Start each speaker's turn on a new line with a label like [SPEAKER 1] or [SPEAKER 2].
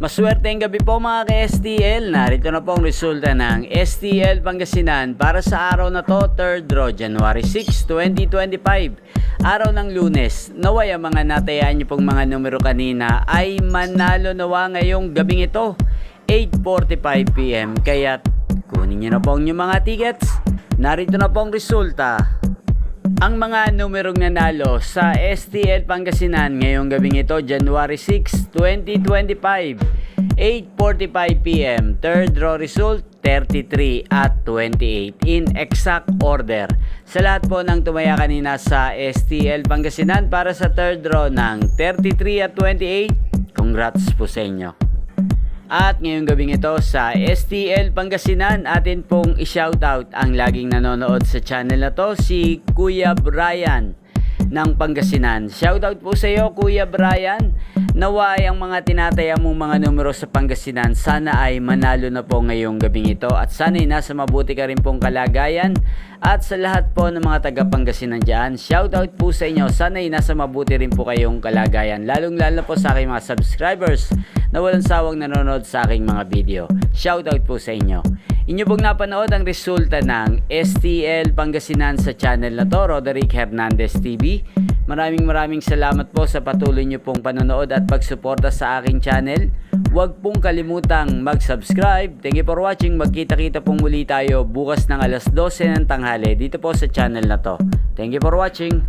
[SPEAKER 1] Maswerteng gabi po mga ka-STL. Narito na po ang resulta ng STL Pangasinan para sa araw na to, 3rd draw, January 6, 2025. Araw ng Lunes. Naway ang mga natayaan niyo pong mga numero kanina ay manalo nawa ngayong gabing ito, 8:45 PM. Kaya kunin niyo na po ang inyong mga tickets. Narito na po ang resulta. Ang mga numerong nanalo sa STL Pangasinan ngayong gabing ito, January 6, 2025, 8:45 PM. Third draw result, 33 at 28 in exact order. Sa lahat po ng tumaya kanina sa STL Pangasinan para sa third draw ng 33 at 28, congrats po sa inyo. At ngayong gabing ito sa STL Pangasinan, atin pong i-shoutout ang laging nanonood sa channel na to, si Kuya Brian ng Pangasinan. Shoutout po sa iyo, Kuya Brian. Naway ang mga tinataya mong mga numero sa Pangasinan sana ay manalo na po ngayong gabing ito at sana ay nasa mabuti ka rin pong kalagayan. At sa lahat po ng mga taga Pangasinan dyan, shoutout po sa inyo, sana ay nasa mabuti rin po kayong kalagayan, lalong lalo po sa aking mga subscribers na walang sawang nanonood sa aking mga video. Shoutout po sa inyo. Inyo pong napanood ang resulta ng STL Pangasinan sa channel na to, Roderick Hernandez TV. Maraming salamat po sa patuloy nyo pong panonood at pagsuporta sa aking channel. Huwag pong kalimutang mag-subscribe. Thank you for watching. Magkita-kita pong muli tayo bukas ng alas 12 ng tanghali dito po sa channel na to. Thank you for watching.